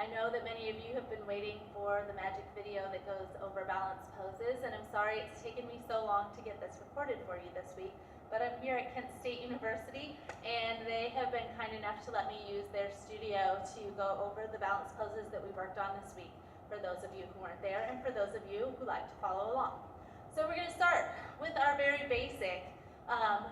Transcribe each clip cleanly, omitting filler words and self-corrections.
I know that many of you have been waiting for the magic video that goes over balance poses, and I'm sorry it's taken me so long to get this recorded for you this week, but I'm here at Kent State University, and they have been kind enough to let me use their studio to go over the balance poses that we worked on this week, for those of you who weren't there, and for those of you who like to follow along. So we're going to start with our very basic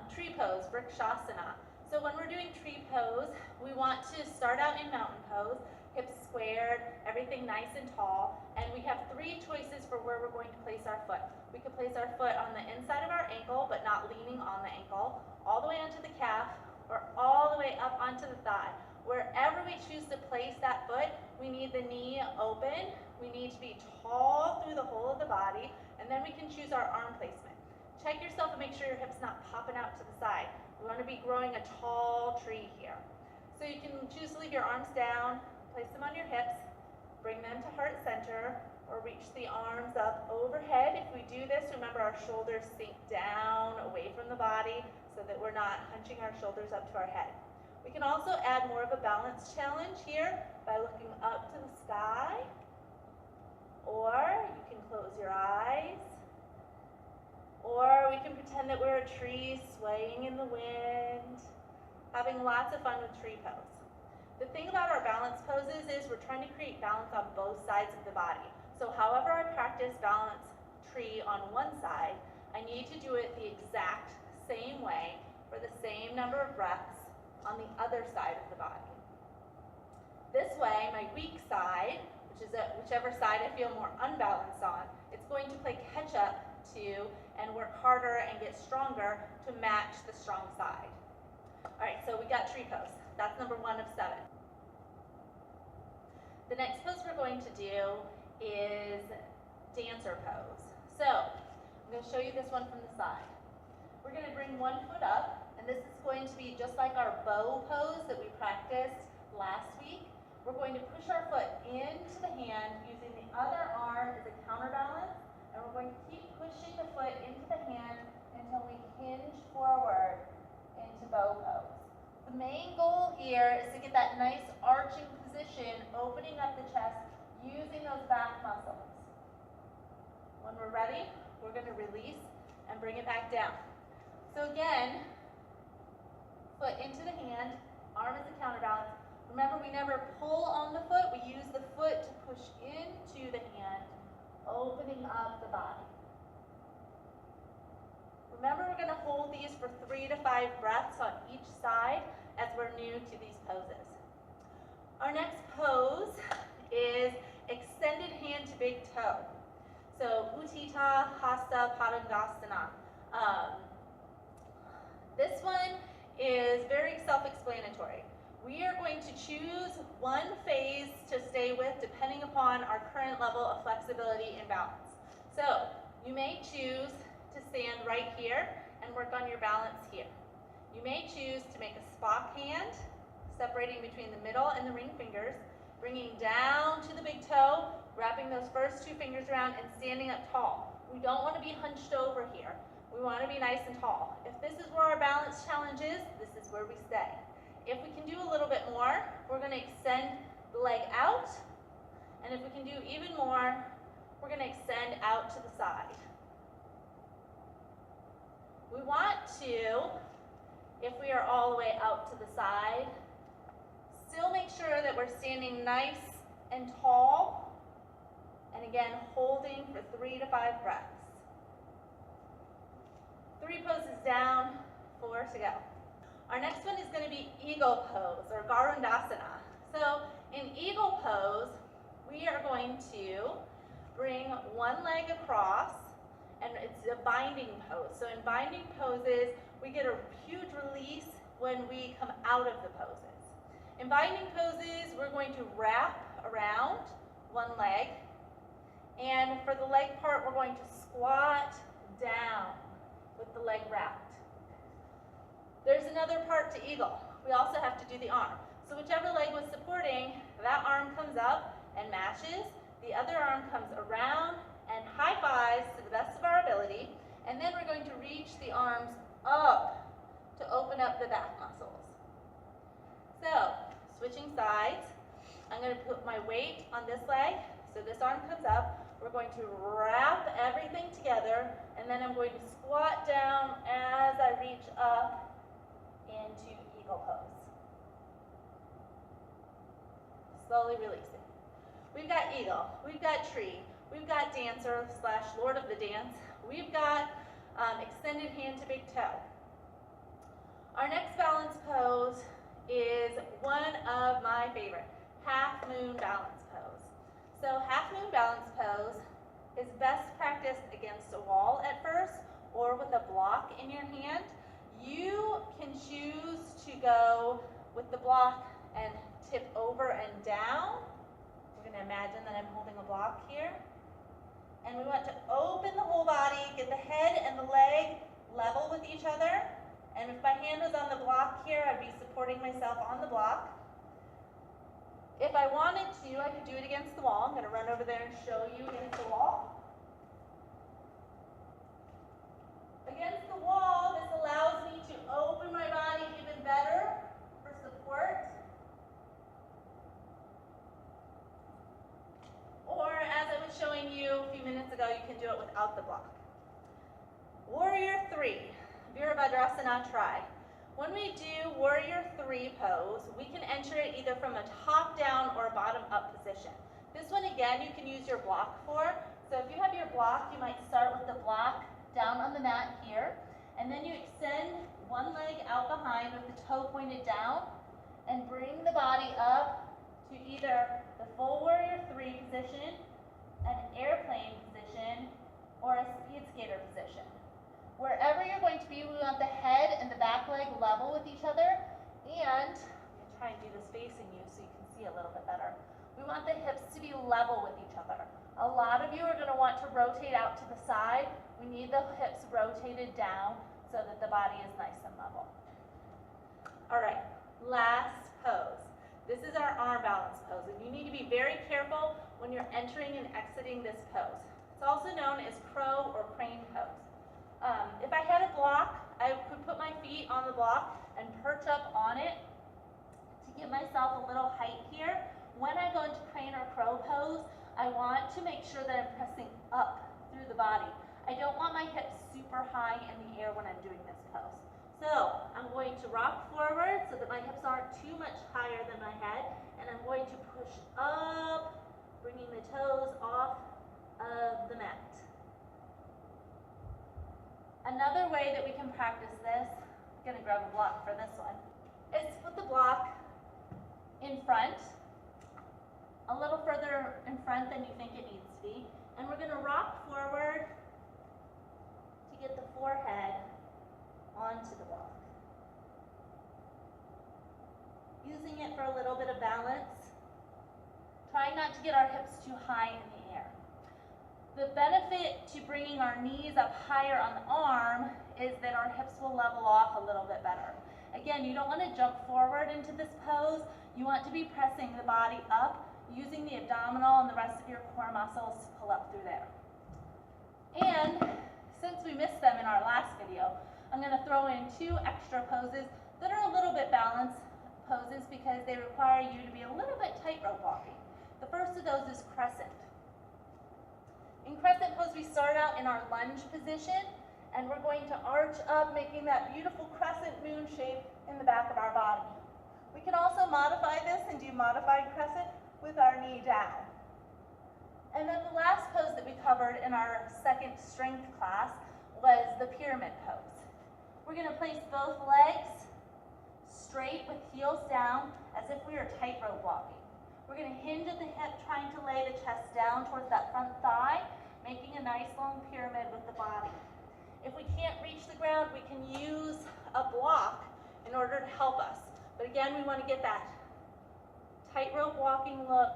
tree pose, Vrikshasana. So when we're doing tree pose, we want to start out in mountain pose, hips squared, everything nice and tall, and we have three choices for where we're going to place our foot. We could place our foot on the inside of our ankle, but not leaning on the ankle, all the way onto the calf, or all the way up onto the thigh. Wherever we choose to place that foot, we need the knee open, we need to be tall through the whole of the body, and then we can choose our arm placement. Check yourself and make sure your hip's not popping out to the side. We want to be growing a tall tree here. So you can choose to leave your arms down, place them on your hips, bring them to heart center, or reach the arms up overhead. If we do this, remember our shoulders sink down away from the body so that we're not hunching our shoulders up to our head. We can also add more of a balance challenge here by looking up to the sky, or you can close your eyes, or we can pretend that we're a tree swaying in the wind, having lots of fun with tree pose. The thing about our balance poses is we're trying to create balance on both sides of the body. So however I practice balance tree on one side, I need to do it the exact same way for the same number of breaths on the other side of the body. This way, my weak side, which is whichever side I feel more unbalanced on, it's going to play catch up to and work harder and get stronger to match the strong side. All right, so we got tree pose. That's number 1 of 7. The next pose we're going to do is dancer pose. So I'm going to show you this one from the side. We're going to bring one foot up, and this is going to be just like our bow pose that we practiced last week. We're going to push our foot into the hand using the other arm as a counterbalance, and we're going to keep pushing the foot into the hand until we hinge forward into bow pose. The main goal here is to get that nice arching position, opening up the chest, using those back muscles. When we're ready, we're going to release and bring it back down. So again, foot into the hand, arm as a counterbalance. Remember, we never pull on the foot, we use the foot to push into the hand, opening up the body. Remember, we're going to hold these for 3 to 5 breaths on each side as we're new to these poses. Our next pose is extended hand to big toe. So Utthita Hasta Padangusthasana. This one is very self-explanatory. We are going to choose one phase to stay with depending upon our current level of flexibility and balance. So you may choose to stand right here and work on your balance here. You may choose to make a Spock hand, separating between the middle and the ring fingers, bringing down to the big toe, wrapping those first 2 fingers around and standing up tall. We don't want to be hunched over here. We want to be nice and tall. If this is where our balance challenge is, this is where we stay. If we can do a little bit more, we're going to extend the leg out, and if we can do even more, we're going to extend out to the side. We want to, if we are all the way out to the side, still make sure that we're standing nice and tall, and again, holding for 3 to 5 breaths. 3 poses down, 4 to go. Our next one is going to be eagle pose, or Garudasana. So in eagle pose, we are going to bring one leg across, and it's a binding pose. So in binding poses, we get a huge release when we come out of the poses. In binding poses, we're going to wrap around one leg, and for the leg part, we're going to squat down with the leg wrapped. There's another part to eagle. We also have to do the arm. So whichever leg was supporting, that arm comes up and matches. The other arm comes around and high fives to the best of our ability. And then we're going to reach the arms up to open up the back muscles. So, switching sides. I'm going to put my weight on this leg, so this arm comes up. We're going to wrap everything together, and then I'm going to squat down as I reach up into eagle pose. Slowly releasing. We've got eagle, we've got tree, we've got dancer / lord of the dance, we've got extended hand to big toe. Our next balance pose is one of my favorite, half moon balance pose. So half moon balance pose is best practiced against a wall at first or with a block in your hand. You can choose to go with the block and tip over and down. We're going to imagine that I'm holding a block here. And we want to open the whole body, get the head and the leg level with each other. And if my hand was on the block here, I'd be supporting myself on the block. If I wanted to, I could do it against the wall. I'm going to run over there and show you against the wall. Against the wall, this allows me to open my body even better for support. Or, as I was showing you a few minutes ago, you can do it without the block. Warrior 3, Virabhadrasana try. When we do Warrior 3 pose, we can enter it either from a top-down or a bottom-up position. This one, again, you can use your block for. So if you have your block, you might start with the block down on the mat here, and then you extend one leg out behind with the toe pointed down, and bring the body up to either the full Warrior 3 position, an airplane position, or a speed skater position. Wherever you're going to be, we want the head and the back leg level with each other, and I'm going to try and do this facing you so you can see a little bit better. We want the hips to be level with each other. A lot of you are going to want to rotate out to the side. We need the hips rotated down so that the body is nice and level. All right, last pose. This is our arm balance pose, and you need to be very careful when you're entering and exiting this pose. It's also known as crow or crane pose. If I had a block, I could put my feet on the block and perch up on it to give myself a little height here. When I go into crane or crow pose, I want to make sure that I'm pressing up through the body. I don't want my hips super high in the air when I'm doing this pose. So I'm going to rock forward so that my hips aren't too much higher than my head, and I'm going to push up, bringing the toes off of the mat. Another way that we can practice this, I'm going to grab a block for this one, is to put the block in front, a little further in front than you think it needs to be, and we're going to rock forward to get the forehead onto the block. Using it for a little bit of balance, trying not to get our hips too high in the air. The benefit to bringing our knees up higher on the arm is that our hips will level off a little bit better. Again, you don't want to jump forward into this pose. You want to be pressing the body up, using the abdominal and the rest of your core muscles to pull up through there. And since we missed them in our last video, I'm going to throw in 2 extra poses that are a little bit balanced poses because they require you to be a little bit tightrope walking. The first of those is crescent. In crescent pose, we start out in our lunge position, and we're going to arch up, making that beautiful crescent moon shape in the back of our body. We can also modify this and do modified crescent with our knee down. And then the last pose that we covered in our second strength class was the pyramid pose. We're going to place both legs straight with heels down as if we were tightrope walking. We're going to hinge at the hip, trying to lay the chest down towards that front thigh, making a nice long pyramid with the body. If we can't reach the ground, we can use a block in order to help us. But again, we want to get that tightrope walking look,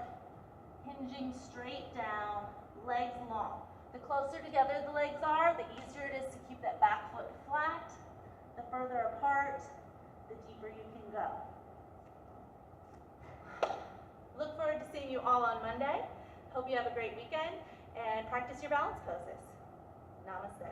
hinging straight down, legs long. The closer together the legs are, the easier it is to keep that back foot flat. The further apart, the deeper you can go. Look forward to seeing you all on Monday. Hope you have a great weekend and practice your balance poses. Namaste.